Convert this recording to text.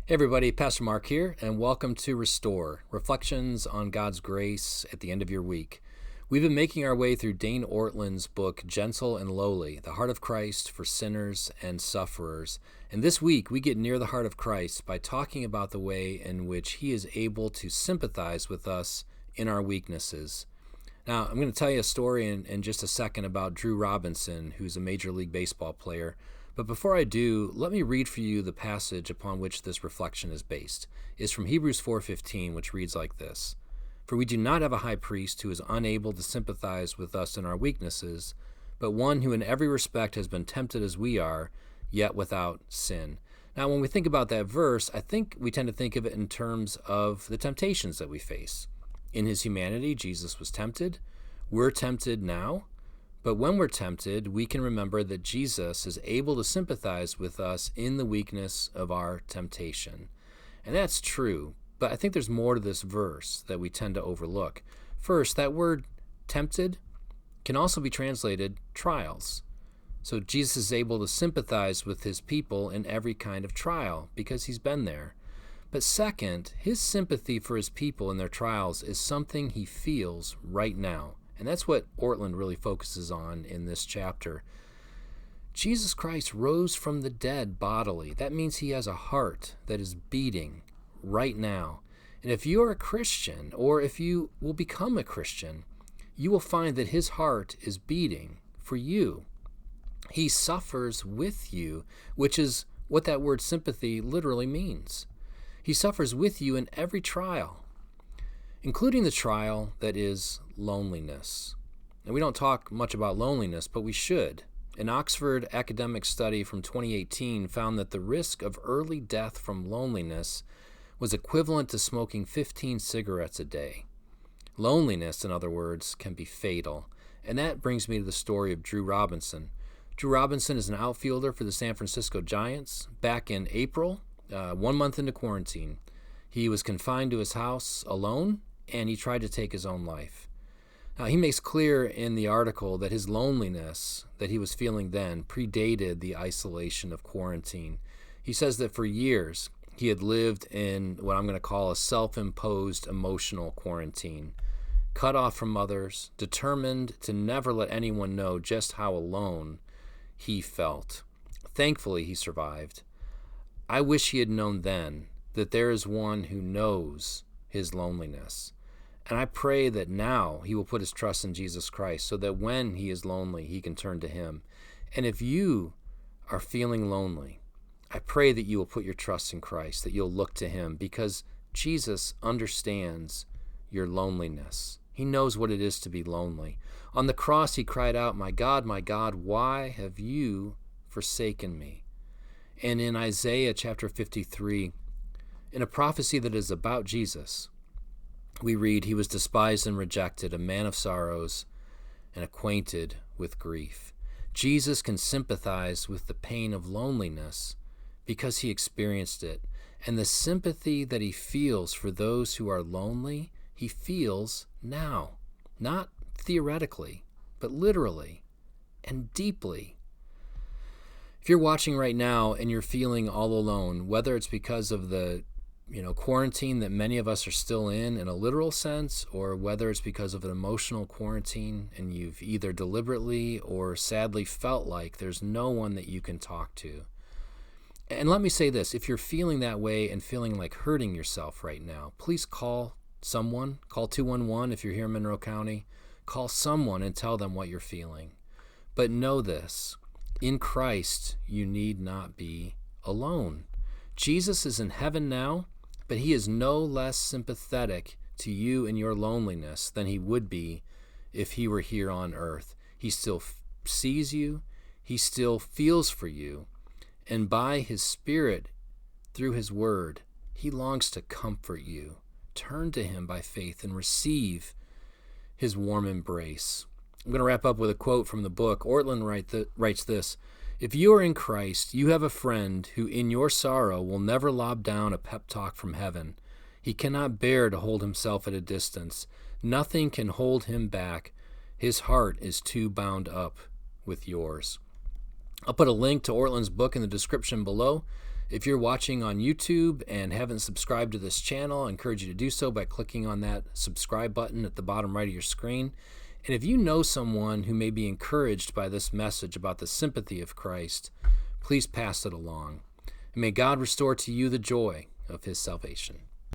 Hey everybody, Pastor Mark here, and welcome to Restore, Reflections on God's Grace at the End of Your Week. We've been making our way through Dane Ortland's book, Gentle and Lowly, The Heart of Christ for Sinners and Sufferers. And this week, we get near the heart of Christ by talking about the way in which he is able to sympathize with us in our weaknesses. Now, I'm going to tell you a story in just a second about Drew Robinson, who's a Major League Baseball player. But before I do, let me read for you the passage upon which this reflection is based. It's from Hebrews 4:15, which reads like this: "For we do not have a high priest who is unable to sympathize with us in our weaknesses, but one who in every respect has been tempted as we are, yet without sin." Now, when we think about that verse, I think we tend to think of it in terms of the temptations that we face. In his humanity, Jesus was tempted. We're tempted now. But when we're tempted, we can remember that Jesus is able to sympathize with us in the weakness of our temptation. And that's true, but I think there's more to this verse that we tend to overlook. First, that word tempted can also be translated trials. So Jesus is able to sympathize with his people in every kind of trial because he's been there. But second, his sympathy for his people in their trials is something he feels right now. And that's what Ortland really focuses on in this chapter. Jesus Christ rose from the dead bodily. That means he has a heart that is beating right now. And if you are a Christian, or if you will become a Christian, you will find that his heart is beating for you. He suffers with you, which is what that word sympathy literally means. He suffers with you in every trial, including the trial that is loneliness. And we don't talk much about loneliness, but we should. An Oxford academic study from 2018 found that the risk of early death from loneliness was equivalent to smoking 15 cigarettes a day. Loneliness, in other words, can be fatal. And that brings me to the story of Drew Robinson. Drew Robinson is an outfielder for the San Francisco Giants. Back in April, 1 month into quarantine, he was confined to his house alone, and he tried to take his own life. Now, he makes clear in the article that his loneliness that he was feeling then predated the isolation of quarantine. He says that for years he had lived in what I'm going to call a self-imposed emotional quarantine, cut off from others, determined to never let anyone know just how alone he felt. Thankfully, he survived. I wish he had known then that there is one who knows his loneliness. And I pray that now he will put his trust in Jesus Christ so that when he is lonely, he can turn to him. And if you are feeling lonely, I pray that you will put your trust in Christ, that you'll look to him, because Jesus understands your loneliness. He knows what it is to be lonely. On the cross, he cried out, my God, why have you forsaken me?" And in Isaiah chapter 53, in a prophecy that is about Jesus, we read, "He was despised and rejected, a man of sorrows and acquainted with grief." Jesus can sympathize with the pain of loneliness because he experienced it. And the sympathy that he feels for those who are lonely, he feels now. Not theoretically, but literally and deeply. If you're watching right now and you're feeling all alone, whether it's because of the quarantine that many of us are still in a literal sense, or whether it's because of an emotional quarantine and you've either deliberately or sadly felt like there's no one that you can talk to. And let me say this, if you're feeling that way and feeling like hurting yourself right now, please call someone. Call 211 if you're here in Monroe County. Call someone and tell them what you're feeling. But know this, in Christ, you need not be alone. Jesus is in heaven now, but he is no less sympathetic to you in your loneliness than he would be if he were here on earth. He still sees you, he still feels for you, and by his Spirit, through his word, he longs to comfort you. Turn to him by faith and receive his warm embrace. I'm going to wrap up with a quote from the book. Ortland writes this: "If you are in Christ, you have a friend who in your sorrow will never lob down a pep talk from heaven. He cannot bear to hold himself at a distance. Nothing can hold him back. His heart is too bound up with yours." I'll put a link to Ortland's book in the description below. If you're watching on YouTube and haven't subscribed to this channel, I encourage you to do so by clicking on that subscribe button at the bottom right of your screen. And if you know someone who may be encouraged by this message about the sympathy of Christ, please pass it along. And may God restore to you the joy of his salvation.